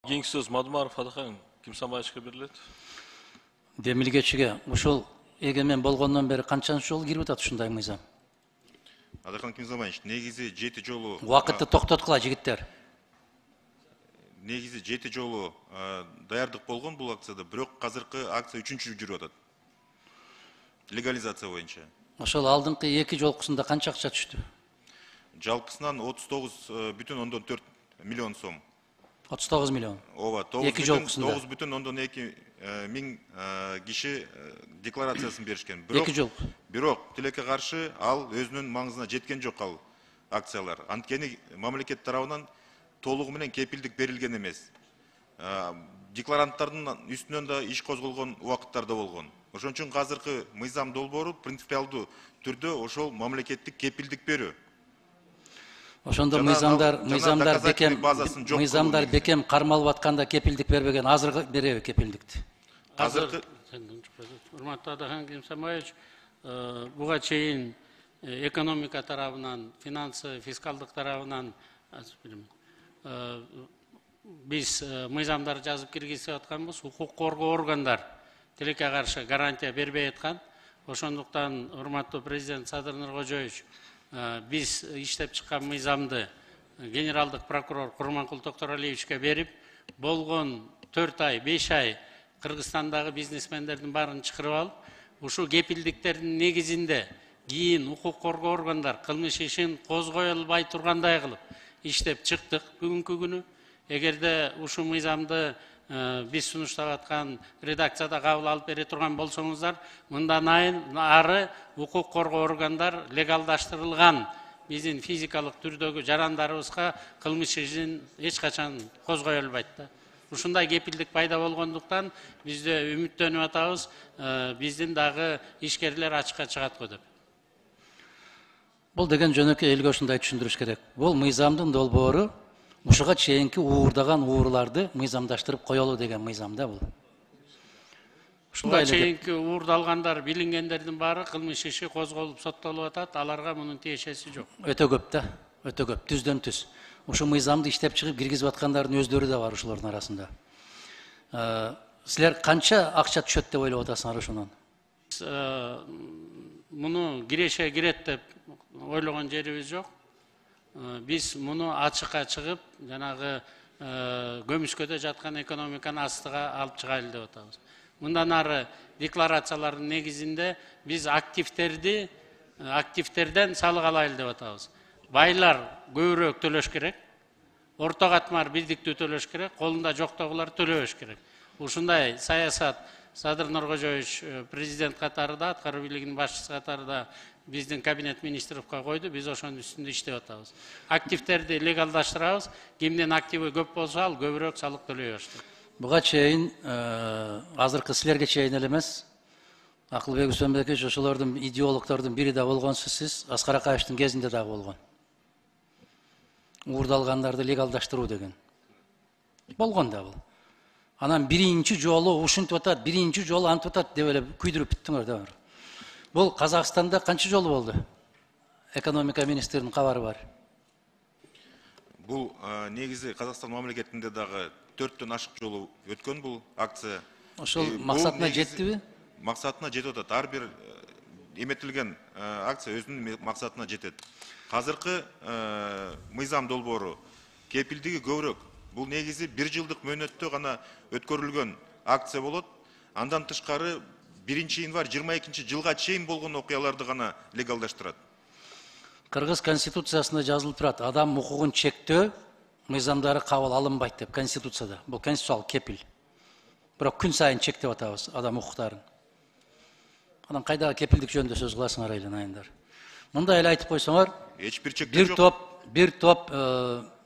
Кийинки сөз Мадумаров Адахан Кимсанбаевичке берилет. Демилгечиге ушул эгемен болгондон бери канчанчы жолу кирип атат ушундай мыйзам? Адахан Кимсанбаевич, негизи 7 жолу Убакытты токтоткула жигиттер. негизи 7 жолу даярдык болгон бул акцияда, бирок азыркы акция 3-чү жүрүп атат. Легализация боюнча. Ошол алдыңкы 2 жолкусунда канча акча түштү? Жалпысынан 39,4 миллион сом. 39 миллион. Ооба, 9,2 миң киши декларациясын беришкен. Бирок тилекке каршы ал өзүнүн маңызына жеткен жок ал акциялар. Анткени мамлекет тарабынан толугу менен кепилдик берилген эмес. Декларанттардын үстүнөн да иш козголгон убакыттарда болгон. Ошон үчүн азыркы мыйзам долбоору принципиалдуу түрдө ошол мамлекеттик кепилдик берүү. Ошондо мыйзамдар бекем кармалып атканда кепилдик бербеген, азыр береби кепилдикти? Урматтуу Адахан Кимсанбаевич, буга чейин экономика тарабынан, финансы, фискалдык тарабынан биз мыйзамдар жазып киргизип атканбыз, укук коргоо органдар тилекке каршы гарантия бербей аткан. Ошондуктан урматтуу президент Садыр Нуркожоевич, биз иштеп чыккан мыйзамды генералдык прокурор Курманкул Токторалиевичке берип, болгон 4 ай, 5 ай Кыргызстандагы бизнесмендердин баарын чакырып алып, ушул кепилдиктердин негизинде кийин укук коргоо органдар кылмыш ишин козгой албай тургандай кылып иштеп чыктык бүгүнкү күнү. Эгерде ушул мыйзамды биз сунуштап аткан редакцияда кабыл алып бере турган болсоңуздар, мындан ары укук коргоо органдар легалдаштырылган биздин физикалык түрдөгү жарандарыбызга кылмыш ишин эч качан козгой албайт да. Ушундай кепилдик пайда болгондуктан биз де үмүттөнүп атабыз, биздин дагы ишкерлер ачыкка чыгат го деп. Бул деген жөнөкөй элге ушундай түшүндүрүш керек. Бул мыйзамдын долбоору ушуга чейинки уурдаган уурларды мыйзамдаштырып коелу деген мыйзам да бул. Ушундай чейинки уурдалгандар, билингендердин баары кылмыш иши козголуп соттолуп атат, аларга мунун тиешеси жок. Өтө көп да, өтө көп, түздөн түз. Ушул мыйзамды иштеп чыгып киргизип аткандардын өздөрү да бар ушулардын арасында. Силер канча акча түшөт деп ойлоп атасыңар ошонун? Муну киреше кирет деп ойлогон жерибиз жок. Биз муну ачыкка чыгып, жанагы көмүскөдө жаткан экономиканы астыга алып чыгайлы деп атабыз. Мындан ары декларациялардын негизинде биз активтерден салык алайлы деп атабыз. Байлар көбүрөөк төлөш керек, орто катмар бирдиктүү төлөш керек, колунда жоктогулар төлөбөш керек. Ушундай саясат Садыр Нуркожоевич президент катарында, аткаруу бийлигинин башчысы катарында биздин кабинет министровго койду, биз ошонун үстүндө иштеп атабыз. Активтерди легалдаштырабыз, кимдин активи көп болсо ал көбүрөөк салык төлөй баштайт. Буга чейин азыркы силерге чейин эле эмес, Акылбек Үсөнбекович ошолордун идеологдордун бири да болгонсуз, сиз Аскар Акаевичтин кезинде дагы болгон. Уурдалгандарды легалдаштыруу деген. Болгон да бул. Анан биринчи жолу ушинтип атат, биринчи жолу антип атат деп эле күйдүрүп бүттүңөр да. Бул Казакстанда канча жолу болду? Экономика министринин кабары бар. Бул негизи Казакстан мамлекетинде дагы 4төн ашык жолу өткөн бул акция. Ошол максатына жеттиби? Максатына жетип атат. Ар бир эметилген акция өзүнүн максатына жетет. Азыркы мыйзам долбоору кепилдиги көбүрөөк. Бул негизи 1 жылдык мөөнөттө гана өткөрүлгөн акция болот. Андан тышкары 1 январь 22 жылга чейин болгон окуяларды гана легалдаштырат. Кыргыз конституциясында жазылып турат, адам укугун чектөө мыйзамдары кабыл алынбайт деп конституцияда. Бул конституциялык кепил. Бирок күн сайын чектеп атабыз адам укуктарын. Анан кайдагы кепилдик жөнүндө сөз кыласыңар эле айындар. Мындай эле айтып койсоңор, эч бир чектөө жок. Бир топ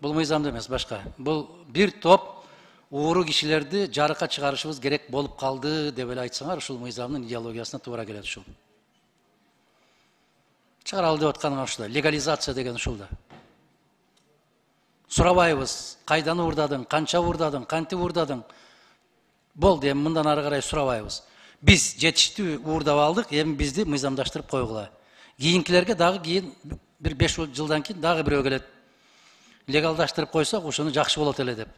бул мыйзамда эмес, башка. Бул бир топ ууру кишилерди жарыкка чыгарышыбыз керек болуп калды деп эле айтсаңар, ушул мыйзамдын идеологиясына туура келет ушул. Чыгаралы деп атканыма ушул. Легализация деген ушул да. Сурабайбыз, кайдан уурдадың, канча уурдадың, кантип уурдадың? Болду, эми мындан ары карай сурабайбыз. Биз жетиштүү уурдап алдык, эми бизди мыйзамдаштырып койгула. Кийинкилерге дагы кийин бир 5 жылдан кийин дагы бирөө келет. Легалдаштырып койсок, ошону жакшы болот эле деп.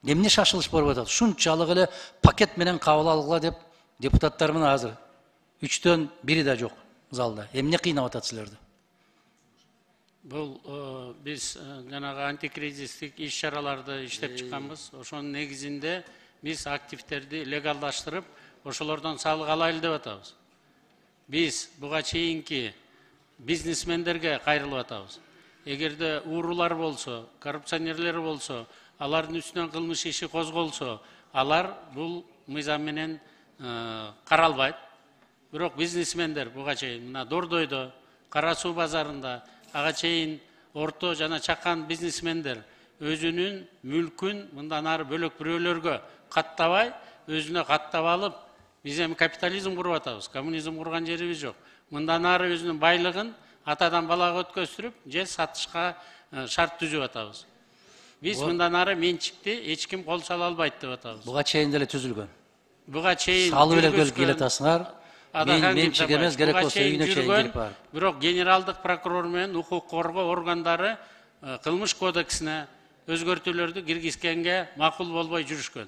Эмне шашылыш болуп атат? Шунчалык эле пакет менен кабыл алгыла деп депутаттар мына азыр 3төн 1 да жок залда. Эмне кыйнап атат силерди? Бұл біз жаңағы антикризистік иш-чараларды иштеп чыкканбыз. Ошонун негизинде biz активтерди легалдаштырып, ошолордон салык алайлы деп атабыз. Biz буга чейинки бизнесмендерге кайрылып атабыз. Эгерде уурулар болсо, коррупционерлер болсо, алардын үстүнөн кылмыш иши козголсо, алар бул мыйзам менен каралбайт. Бирок бизнесмендер буга чейин мына Дордойдо, Кара Суу базарында, ага чейин орто жана чакан бизнесмендер өзүнүн мүлкүн мындан ары бөлөк бирөөлөргө каттабай, өзүнө каттап алып, биз эми капитализм куруп атабыз, коммунизм курган жерибиз жок. Мындан ары өзүнүн байлыгын атадан балага өткөстүрүп, же сатышка шарт түзүп атабыз. Биз мындан ары менчикти эч ким кол сала албайт деп атабыз. Буга чейин деле түзүлгөн. Буга чейин Салып эле келетасыңар. Менчик эмес, керек болсо үйүнө чейин келип бар. Бирок генералдык прокурор менен укук коргоо органдары кылмыш кодексине өзгөртүүлөрдү киргизгенге макул болбой жүрүшкөн.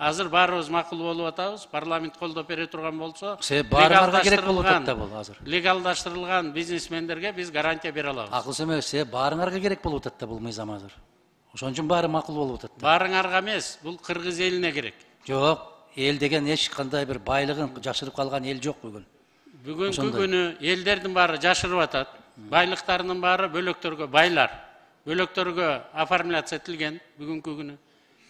Азыр баарыбыз макул болуп атабыз, парламент колдоп бере турган болсо, баарыңарга керек болуп атат да бул азыр. Легалдаштырылган бизнесмендерге биз гарантия бере алабыз. Акыл эмес, баарыңарга керек болуп атат да бул мыйзам азыр. Ошон үчүн баары макул болуп атат. Баарыңарга эмес, бул кыргыз элине керек. Жок, эл деген эч кандай бир байлыгын жашырып калган эл жок бүгүн. Бүгүнкү күнү элдердин баары жашырып атат. Байлыктарынын баары бөлөктөргө байлар, бөлөктөргө оформляция этилген бүгүнкү күнү.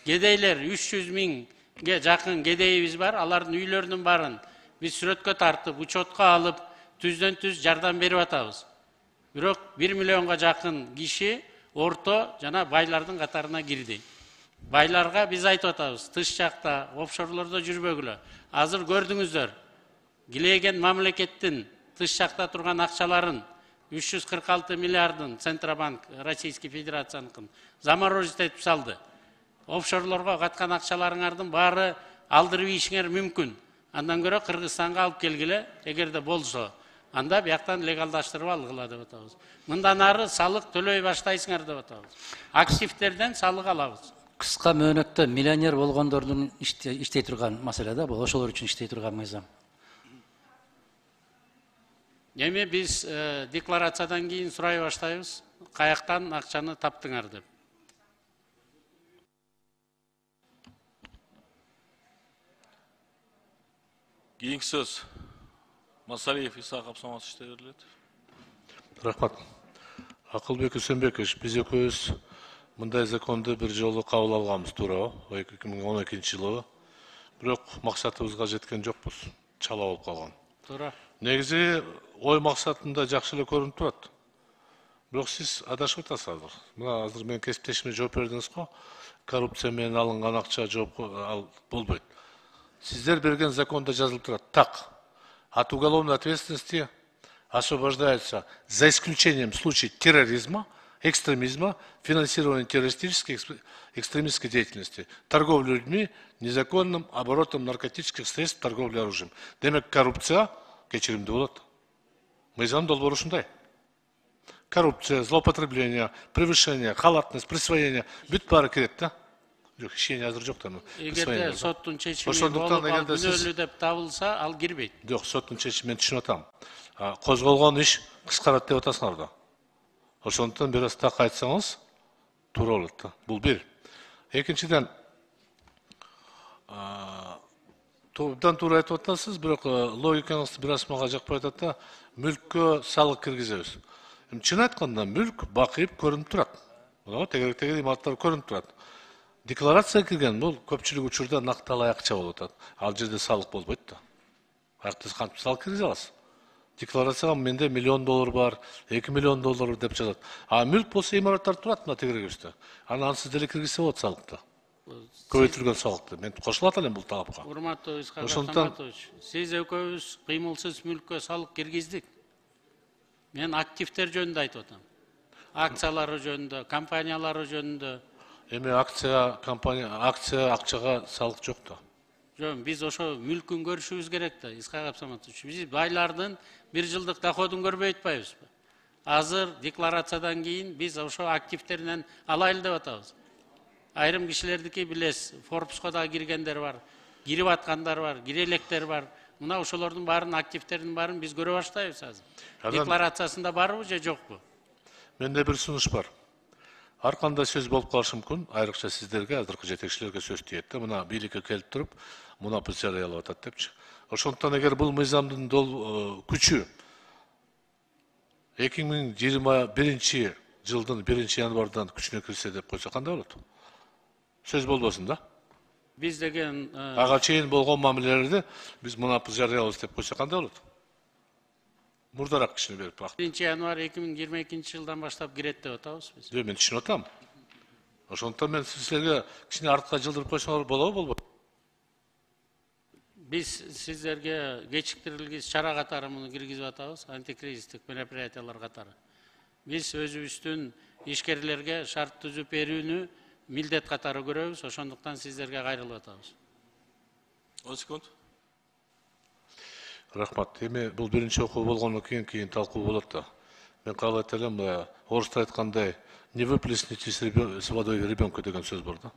Кедейлер 300 миңге жакын кедейибиз бар, алардын үйлөрүнүн баарын биз сүрөткө тартып, учетко алып, түздөн түз жардам берип атабыз. Бирок 1 миллионго жакын киши орто жана байлардын катарына кирди. Байларга биз айтып атабыз, тыш жакта, офшорлордо жүрбөгүлө. Азыр көрдүңүздөр, килеген мамлекеттин тыш жакта турган акчаларын 346 миллиардын Центробанк Российской Федерацияныкын заморозить этип салды. Офшорлорго каткан акчаларыңардын баары алдырып ийишиңер мүмкүн. Андан көрө Кыргызстанга алып келгиле, эгерде болсо, анда бияктан легалдаштырып алгыла деп атабыз. Мындан ары салык төлөй баштайсыңар деп атабыз. Активтерден салык алабыз. Кыска мөөнөттө миллионер болгондордун иштей турган маселе да бул, ошолор үчүн иштей турган мыйзам. Эми биз декларациядан кийин сурай баштайбыз, каяктан акчаны таптыңар деп. Кийинки сөз Масалиев Исаак Абсаматовичте берилет. Рахмат. Акылбек Үсөнбекович, биз экөөбүз мындай законду бир жолу кабыл алганбыз, туура, 2012-жылы. Бирок максатыбызга жеткен жокпуз. Чала болуп калган. Туура. Негизи ой максатында жакшы эле көрүнүп турат. Бирок сиз адашып атасыз азыр. Мына азыр мен кесиптешиме жооп бердиңиз го, коррупция менен алынган акча жооп болбойт. Сиздер берген законда жазылып турат. Так, от уголовной ответственности освобождаются за исключением случаев терроризма, экстремизма, финансирования террористической, экстремистской деятельности, торговли людьми, незаконным оборотом наркотических средств, торговли оружием. Демек, коррупция кечиримдүү болот. Мыйзам долбоору ушундай. Коррупция, злоупотребление, превышение, халатность, присвоение бүт баары кирет да. Жок, ишене азыр жок да. Эгерде соттун чечими болуп, ал күнөөлүү деп табылса, ал кирбейт. Жок, соттун чечимин мен түшүнүп атам. Козголгон иш кыскарат деп атасыңар да. Ошондуктан бир аз так айтсаңыз, туура болот да. Бул бир. Экинчиден, абдан туура айтып атасыз, бирок логикаңызды бир аз мага жакпай атат да, мүлккө салык киргизебиз. Чын айтканда, мүлк бакыйып көрүнүп турат. Тегеректеги имараттар көрүнүп турат. Декларация кирген бул көпчүлүк учурда накталай акча болуп атат. Ал жерде салык болбойт да. Аякта кантип салык киргизе аласыз? Декларацияга менде $1 миллион бар, $2 миллион деп жазат. А мүлк болсо имараттар турат мына тегерегибизде. Ансыз деле киргизсе болот салыкты. Көбөйтүлгөн салыкты. Мен кошулат элем бул талапка. Урматтуу Исхак Абсаматович, сиз экөөбүз кыймылсыз мүлккө салык киргиздик. Мен активтер жөнүндө айтып атам. Акциялары жөнүндө, компаниялары жөнүндө. Эми акция акчага салык жок да. Жөн, биз ошо мүлкүн көрүшүбүз керек да, Исхак Абсаматович. Биз байлардын 1 жылдык доходун көрбөй атпайбызбы? Азыр декларациядан кийин биз ошо активтеринен алайлы деп атабыз. айрым кишилердики билесиз, Forbes'ка да киргендер бар, кирип аткандар бар, кире электер бар. Мына ошолордун баарын, активтердин баарын биз көрө баштайбыз азыр. Декларациясында барбы же жокпу? Менде бир сунуш бар. Ар кандай сөз болуп калышы мүмкүн, айрыкча сиздерге, азыркы жетекчилерге сөз тиет да, мына бийликке келип туруп, мына пул жарыялап атат депчи. Ошондуктан эгер бул мыйзамдын күчү 2021 жылдын 1-январдан күчүнө кирсе деп койсо кандай болот? Сөз болбосун да. Биз деген Ага чейин болгон мамилелерди биз мына пул жарыялабыз деп койсо кандай болот? Мурдараак кишине берип бак. 1-январ 2022 жылдан баштап кирет деп атабыз биз. Мен түшүнүп атам. Ошондуктан мен сиздерге кичине артка жылдырып койсоңор болобу, болбойбу? Биз сиздерге кечиктирилгис чара катары муну киргизип атабыз, антикризистик мероприятиялар катары. Биз өзүбүздүн ишкерлерге шарт түзүп берүүнү милдет катары көрөбүз, ошондуктан сиздерге кайрылып атабыз. 10 секунд. Рахмат. Эми бул биринчи окуу болгондон кийин талкуу болот да. Мен каалайт элем, орусча айткандай, не выплесните с водой ребенка деген сөз бар да.